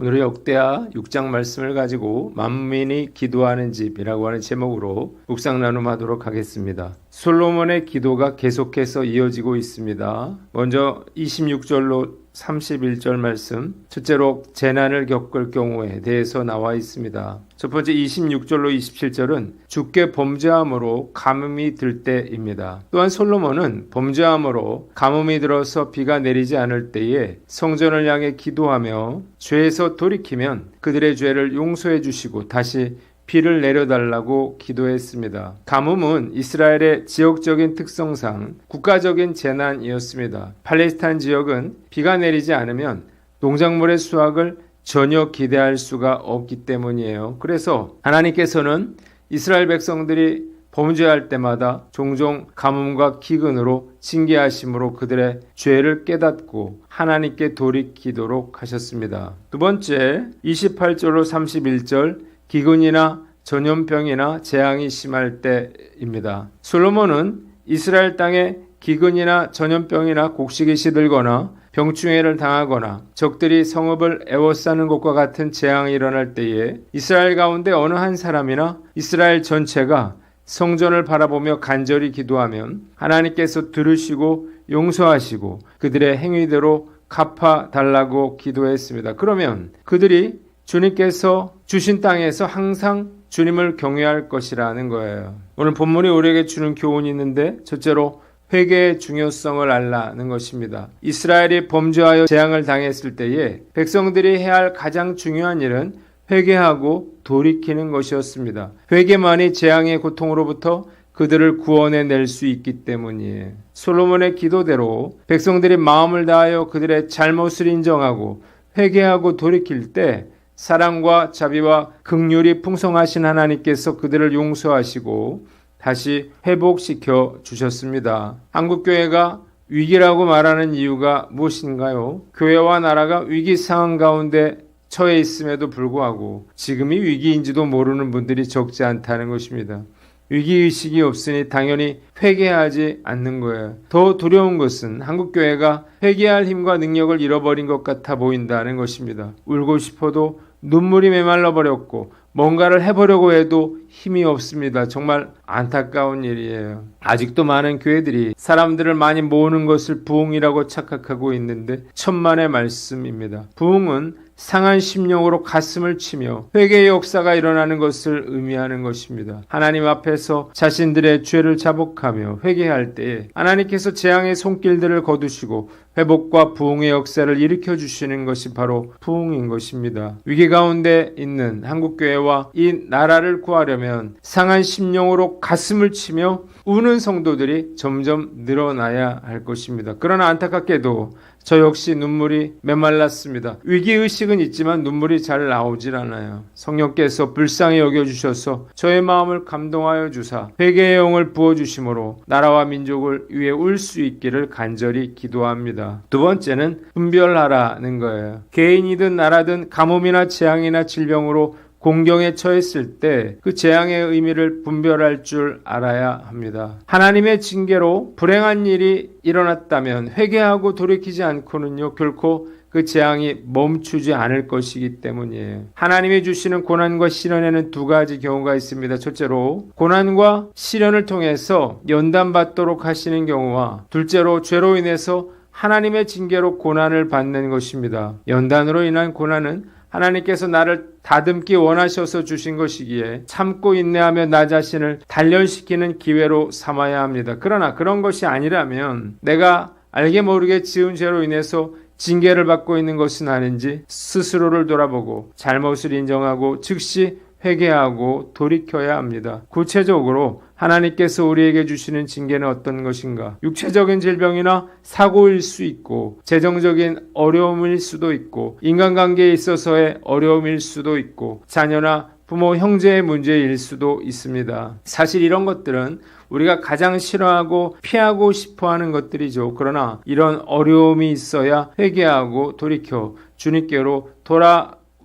오늘은 역대하 6장 말씀을 가지고 만민이 기도하는 집이라고 하는 제목으로 묵상 나눔하도록 하겠습니다. 솔로몬의 기도가 계속해서 이어지고 있습니다. 먼저 26절로 31절 말씀, 첫째로 재난을 겪을 경우에 대해서 나와 있습니다. 첫 번째 26절로 27절은 주께 범죄함으로 가뭄이 들 때입니다. 또한 솔로몬은 범죄함으로 가뭄이 들어서 비가 내리지 않을 때에 성전을 향해 기도하며 죄에서 돌이키면 그들의 죄를 용서해 주시고 다시 비를 내려달라고 기도했습니다. 가뭄은 이스라엘의 지역적인 특성상 국가적인 재난이었습니다. 팔레스타인 지역은 비가 내리지 않으면 농작물의 수확을 전혀 기대할 수가 없기 때문이에요. 그래서 하나님께서는 이스라엘 백성들이 범죄할 때마다 종종 가뭄과 기근으로 징계하심으로 그들의 죄를 깨닫고 하나님께 돌이키도록 하셨습니다. 두 번째 28절로 31절 기근이나 전염병이나 재앙이 심할 때입니다. 솔로몬은 이스라엘 땅에 기근이나 전염병이나 곡식이 시들거나 병충해를 당하거나 적들이 성읍을 에워싸는 것과 같은 재앙이 일어날 때에 이스라엘 가운데 어느 한 사람이나 이스라엘 전체가 성전을 바라보며 간절히 기도하면 하나님께서 들으시고 용서하시고 그들의 행위대로 갚아달라고 기도했습니다. 그러면 그들이 주님께서 주신 땅에서 항상 주님을 경외할 것이라는 거예요. 오늘 본문이 우리에게 주는 교훈이 있는데 첫째로 회개의 중요성을 알라는 것입니다. 이스라엘이 범죄하여 재앙을 당했을 때에 백성들이 해야 할 가장 중요한 일은 회개하고 돌이키는 것이었습니다. 회개만이 재앙의 고통으로부터 그들을 구원해 낼 수 있기 때문이에요. 솔로몬의 기도대로 백성들이 마음을 다하여 그들의 잘못을 인정하고 회개하고 돌이킬 때 사랑과 자비와 긍휼이 풍성하신 하나님께서 그들을 용서하시고 다시 회복시켜 주셨습니다. 한국교회가 위기라고 말하는 이유가 무엇인가요? 교회와 나라가 위기 상황 가운데 처해 있음에도 불구하고 지금이 위기인지도 모르는 분들이 적지 않다는 것입니다. 위기의식이 없으니 당연히 회개하지 않는 거예요. 더 두려운 것은 한국교회가 회개할 힘과 능력을 잃어버린 것 같아 보인다는 것입니다. 울고 싶어도 눈물이 메말라 버렸고 뭔가를 해보려고 해도 힘이 없습니다. 정말 안타까운 일이에요. 아직도 많은 교회들이 사람들을 많이 모으는 것을 부흥이라고 착각하고 있는데 천만의 말씀입니다. 부흥은 상한 심령으로 가슴을 치며 회개의 역사가 일어나는 것을 의미하는 것입니다. 하나님 앞에서 자신들의 죄를 자복하며 회개할 때에 하나님께서 재앙의 손길들을 거두시고 회복과 부흥의 역사를 일으켜 주시는 것이 바로 부흥인 것입니다. 위기 가운데 있는 한국교회와 이 나라를 구하려면 상한 심령으로 가슴을 치며 우는 성도들이 점점 늘어나야 할 것입니다. 그러나 안타깝게도 저 역시 눈물이 메말랐습니다. 위기의식은 있지만 눈물이 잘 나오질 않아요. 성령께서 불쌍히 여겨주셔서 저의 마음을 감동하여 주사 회개의 영을 부어주심으로 나라와 민족을 위해 울 수 있기를 간절히 기도합니다. 두 번째는 분별하라는 거예요. 개인이든 나라든 가뭄이나 재앙이나 질병으로 공경에 처했을 때 그 재앙의 의미를 분별할 줄 알아야 합니다. 하나님의 징계로 불행한 일이 일어났다면 회개하고 돌이키지 않고는요 결코 그 재앙이 멈추지 않을 것이기 때문이에요. 하나님이 주시는 고난과 시련에는 두 가지 경우가 있습니다. 첫째로 고난과 시련을 통해서 연단받도록 하시는 경우와 둘째로 죄로 인해서 하나님의 징계로 고난을 받는 것입니다. 연단으로 인한 고난은 하나님께서 나를 다듬기 원하셔서 주신 것이기에 참고 인내하며 나 자신을 단련시키는 기회로 삼아야 합니다. 그러나 그런 것이 아니라면 내가 알게 모르게 지은 죄로 인해서 징계를 받고 있는 것은 아닌지 스스로를 돌아보고 잘못을 인정하고 즉시 회개하고 돌이켜야 합니다. 구체적으로 하나님께서 우리에게 주시는 징계는 어떤 것인가? 육체적인 질병이나 사고일 수 있고 재정적인 어려움일 수도 있고 인간관계에 있어서의 어려움일 수도 있고 자녀나 부모, 형제의 문제일 수도 있습니다. 사실 이런 것들은 우리가 가장 싫어하고 피하고 싶어하는 것들이죠. 그러나 이런 어려움이 있어야 회개하고 돌이켜 주님께로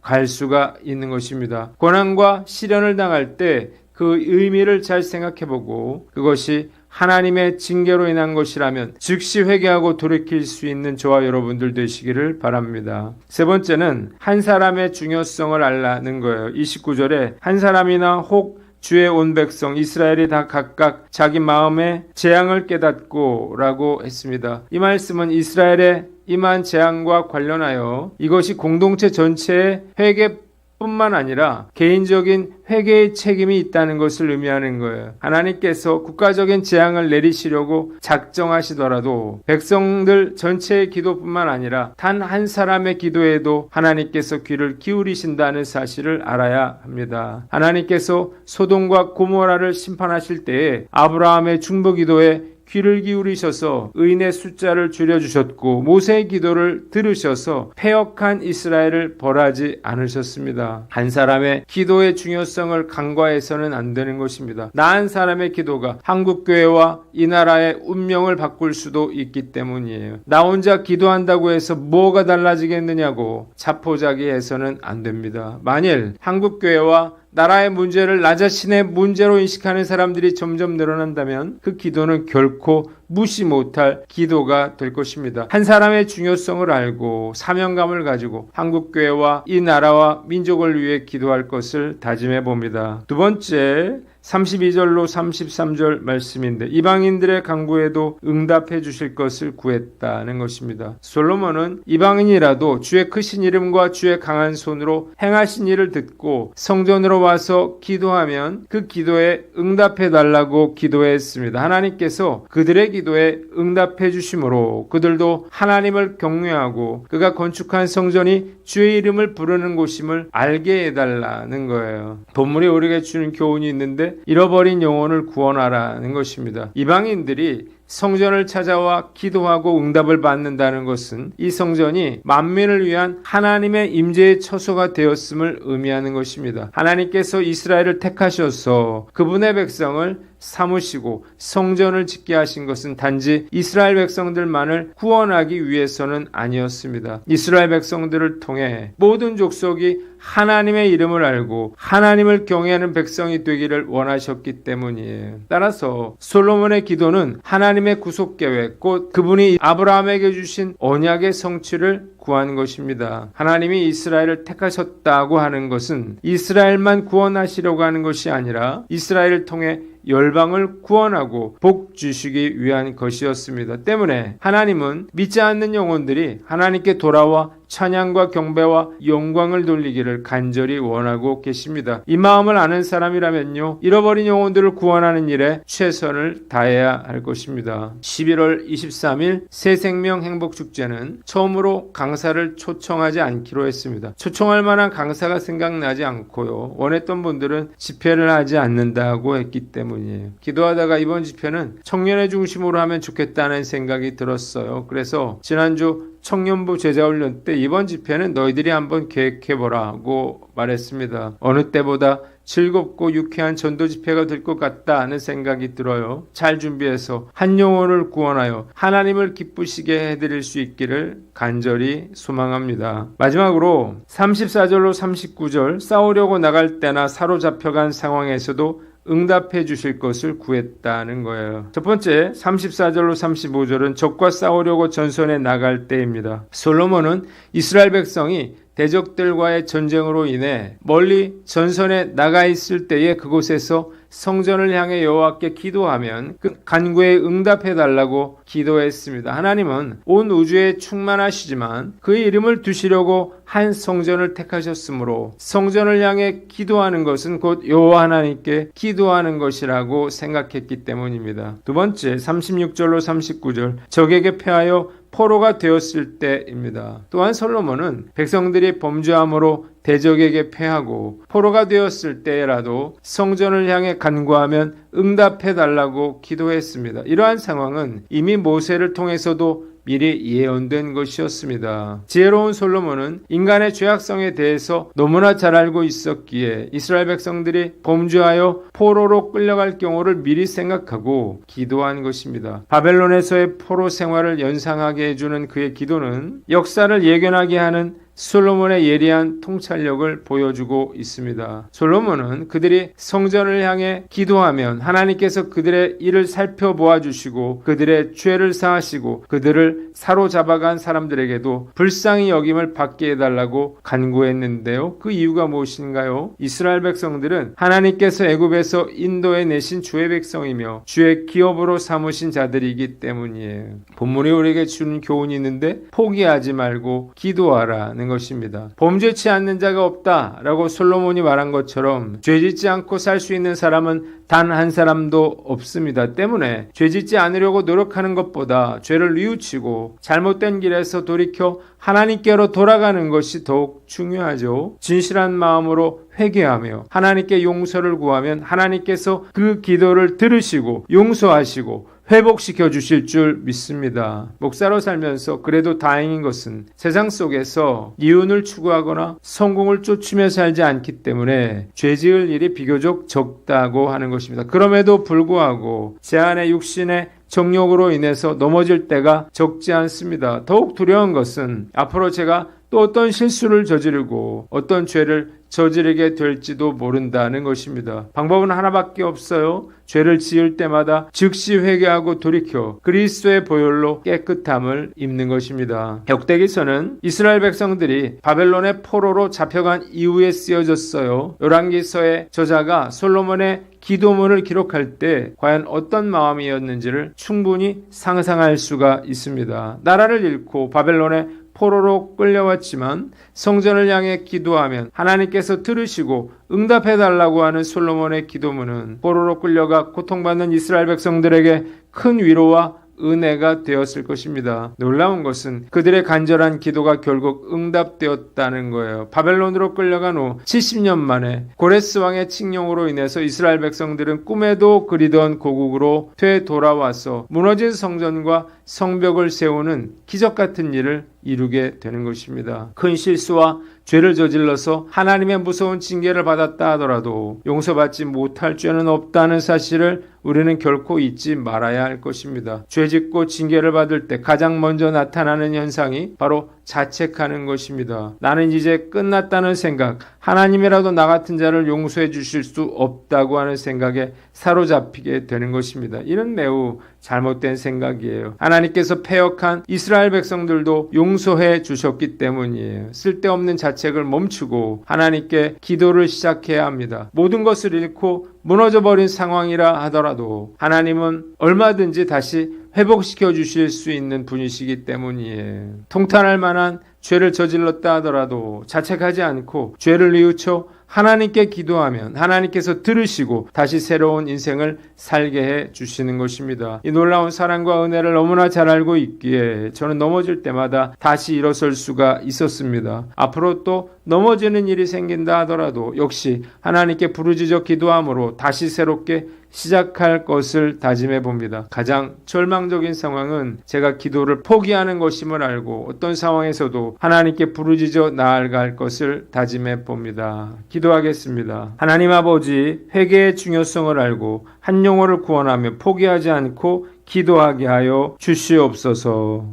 갈 수가 있는 것입니다. 고난과 시련을 당할 때 그 의미를 잘 생각해보고 그것이 하나님의 징계로 인한 것이라면 즉시 회개하고 돌이킬 수 있는 저와 여러분들 되시기를 바랍니다. 세 번째는 한 사람의 중요성을 알라는 거예요. 29절에 한 사람이나 혹 주의 온 백성 이스라엘이 다 각각 자기 마음의 재앙을 깨닫고 라고 했습니다. 이 말씀은 이스라엘의 임한 재앙과 관련하여 이것이 공동체 전체의 회개 뿐만 아니라 개인적인 회개의 책임이 있다는 것을 의미하는 거예요. 하나님께서 국가적인 재앙을 내리시려고 작정하시더라도 백성들 전체의 기도뿐만 아니라 단 한 사람의 기도에도 하나님께서 귀를 기울이신다는 사실을 알아야 합니다. 하나님께서 소돔과 고모라를 심판하실 때에 아브라함의 중보 기도에 귀를 기울이셔서 의인의 숫자를 줄여주셨고 모세의 기도를 들으셔서 패역한 이스라엘을 벌하지 않으셨습니다. 한 사람의 기도의 중요성을 간과해서는 안 되는 것입니다. 나 한 사람의 기도가 한국교회와 이 나라의 운명을 바꿀 수도 있기 때문이에요. 나 혼자 기도한다고 해서 뭐가 달라지겠느냐고 자포자기해서는 안 됩니다. 만일 한국교회와 나라의 문제를 나 자신의 문제로 인식하는 사람들이 점점 늘어난다면 그 기도는 결코 무시 못할 기도가 될 것입니다. 한 사람의 중요성을 알고 사명감을 가지고 한국교회와 이 나라와 민족을 위해 기도할 것을 다짐해 봅니다. 두 번째, 32절로 33절 말씀인데 이방인들의 간구에도 응답해 주실 것을 구했다는 것입니다. 솔로몬은 이방인이라도 주의 크신 이름과 주의 강한 손으로 행하신 일을 듣고 성전으로 와서 기도하면 그 기도에 응답해 달라고 기도했습니다. 하나님께서 그들의 기도에 응답해 주심으로 그들도 하나님을 경외하고 그가 건축한 성전이 주의 이름을 부르는 곳임을 알게 해달라는 거예요. 본문이 우리에게 주는 교훈이 있는데 잃어버린 영혼을 구원하라는 것입니다. 이방인들이 성전을 찾아와 기도하고 응답을 받는다는 것은 이 성전이 만민을 위한 하나님의 임재의 처소가 되었음을 의미하는 것입니다. 하나님께서 이스라엘을 택하셔서 그분의 백성을 삼으시고 성전을 짓게 하신 것은 단지 이스라엘 백성들만을 구원하기 위해서는 아니었습니다. 이스라엘 백성들을 통해 모든 족속이 하나님의 이름을 알고 하나님을 경외하는 백성이 되기를 원하셨기 때문이에요. 따라서 솔로몬의 기도는 하나님의 구속계획, 곧 그분이 아브라함에게 주신 언약의 성취를 구한 것입니다. 하나님이 이스라엘을 택하셨다고 하는 것은 이스라엘만 구원하시려고 하는 것이 아니라 이스라엘을 통해 열방을 구원하고 복 주시기 위한 것이었습니다. 때문에 하나님은 믿지 않는 영혼들이 하나님께 돌아와 찬양과 경배와 영광을 돌리기를 간절히 원하고 계십니다. 이 마음을 아는 사람이라면요, 잃어버린 영혼들을 구원하는 일에 최선을 다해야 할 것입니다. 11월 23일 새생명 행복축제는 처음으로 강사를 초청하지 않기로 했습니다. 초청할 만한 강사가 생각나지 않고요, 원했던 분들은 집회를 하지 않는다고 했기 때문이에요. 기도하다가 이번 집회는 청년의 중심으로 하면 좋겠다는 생각이 들었어요. 그래서 지난주 청년부 제자훈련 때 이번 집회는 너희들이 한번 계획해보라고 말했습니다. 어느 때보다 즐겁고 유쾌한 전도 집회가 될 것 같다는 생각이 들어요. 잘 준비해서 한 영혼을 구원하여 하나님을 기쁘시게 해드릴 수 있기를 간절히 소망합니다. 마지막으로 34절로 39절 싸우려고 나갈 때나 사로잡혀간 상황에서도 응답해 주실 것을 구했다는 거예요. 첫 번째 34절로 35절은 적과 싸우려고 전선에 나갈 때입니다. 솔로몬은 이스라엘 백성이 대적들과의 전쟁으로 인해 멀리 전선에 나가 있을 때에 그곳에서 성전을 향해 여호와께 기도하면 그 간구에 응답해 달라고 기도했습니다. 하나님은 온 우주에 충만하시지만 그의 이름을 두시려고 한 성전을 택하셨으므로 성전을 향해 기도하는 것은 곧 여호와 하나님께 기도하는 것이라고 생각했기 때문입니다. 두 번째 36절로 39절 적에게 패하여 포로가 되었을 때입니다. 또한 솔로몬은 백성들이 범죄함으로 대적에게 패하고 포로가 되었을 때라도 성전을 향해 간구하면 응답해 달라고 기도했습니다. 이러한 상황은 이미 모세를 통해서도 미리 예언된 것이었습니다. 지혜로운 솔로몬은 인간의 죄악성에 대해서 너무나 잘 알고 있었기에 이스라엘 백성들이 범죄하여 포로로 끌려갈 경우를 미리 생각하고 기도한 것입니다. 바벨론에서의 포로 생활을 연상하게 해주는 그의 기도는 역사를 예견하게 하는 솔로몬의 예리한 통찰력을 보여주고 있습니다. 솔로몬은 그들이 성전을 향해 기도하면 하나님께서 그들의 일을 살펴보아 주시고 그들의 죄를 사하시고 그들을 사로잡아간 사람들에게도 불쌍히 여김을 받게 해달라고 간구했는데요. 그 이유가 무엇인가요? 이스라엘 백성들은 하나님께서 애굽에서 인도해 내신 주의 백성이며 주의 기업으로 삼으신 자들이기 때문이에요. 본문이 우리에게 주는 교훈이 있는데 포기하지 말고 기도하라는 것입니다. 범죄치 않는 자가 없다라고 솔로몬이 말한 것처럼 죄짓지 않고 살 수 있는 사람은 단 한 사람도 없습니다. 때문에 죄짓지 않으려고 노력하는 것보다 죄를 뉘우치고 잘못된 길에서 돌이켜 하나님께로 돌아가는 것이 더욱 중요하죠. 진실한 마음으로 회개하며 하나님께 용서를 구하면 하나님께서 그 기도를 들으시고 용서하시고 회복시켜 주실 줄 믿습니다. 목사로 살면서 그래도 다행인 것은 세상 속에서 이윤을 추구하거나 성공을 쫓으며 살지 않기 때문에 죄 지을 일이 비교적 적다고 하는 것입니다. 그럼에도 불구하고 제 안의 육신의 정욕으로 인해서 넘어질 때가 적지 않습니다. 더욱 두려운 것은 앞으로 제가 또 어떤 실수를 저지르고 어떤 죄를 저지르게 될지도 모른다는 것입니다. 방법은 하나밖에 없어요. 죄를 지을 때마다 즉시 회개하고 돌이켜 그리스도의 보혈로 깨끗함을 입는 것입니다. 역대기서는 이스라엘 백성들이 바벨론의 포로로 잡혀간 이후에 쓰여졌어요. 열왕기서의 저자가 솔로몬의 기도문을 기록할 때 과연 어떤 마음이었는지를 충분히 상상할 수가 있습니다. 나라를 잃고 바벨론의 포로로 끌려왔지만 성전을 향해 기도하면 하나님께서 들으시고 응답해달라고 하는 솔로몬의 기도문은 포로로 끌려가 고통받는 이스라엘 백성들에게 큰 위로와 은혜가 되었을 것입니다. 놀라운 것은 그들의 간절한 기도가 결국 응답되었다는 거예요. 바벨론으로 끌려간 후 70년 만에 고레스 왕의 칙령으로 인해서 이스라엘 백성들은 꿈에도 그리던 고국으로 되돌아와서 무너진 성전과 성벽을 세우는 기적 같은 일을 이루게 되는 것입니다. 큰 실수와 죄를 저질러서 하나님의 무서운 징계를 받았다 하더라도 용서받지 못할 죄는 없다는 사실을 우리는 결코 잊지 말아야 할 것입니다. 죄짓고 징계를 받을 때 가장 먼저 나타나는 현상이 바로 자책하는 것입니다. 나는 이제 끝났다는 생각, 하나님이라도 나 같은 자를 용서해 주실 수 없다고 하는 생각에 사로잡히게 되는 것입니다. 이는 매우 잘못된 생각이에요. 하나님께서 패역한 이스라엘 백성들도 용서해 주셨기 때문이에요. 쓸데없는 자책을 멈추고 하나님께 기도를 시작해야 합니다. 모든 것을 잃고 무너져버린 상황이라 하더라도 하나님은 얼마든지 다시 회복시켜 주실 수 있는 분이시기 때문이에요. 통탄할 만한 죄를 저질렀다 하더라도 자책하지 않고 죄를 뉘우쳐 하나님께 기도하면 하나님께서 들으시고 다시 새로운 인생을 살게 해 주시는 것입니다. 이 놀라운 사랑과 은혜를 너무나 잘 알고 있기에 저는 넘어질 때마다 다시 일어설 수가 있었습니다. 앞으로 또 넘어지는 일이 생긴다 하더라도 역시 하나님께 부르짖어 기도함으로 다시 새롭게 시작할 것을 다짐해 봅니다. 가장 절망적인 상황은 제가 기도를 포기하는 것임을 알고 어떤 상황에서도 하나님께 부르짖어 나아갈 것을 다짐해 봅니다. 기도하겠습니다. 하나님 아버지, 회개의 중요성을 알고 한 영혼을 구원하며 포기하지 않고 기도하게 하여 주시옵소서.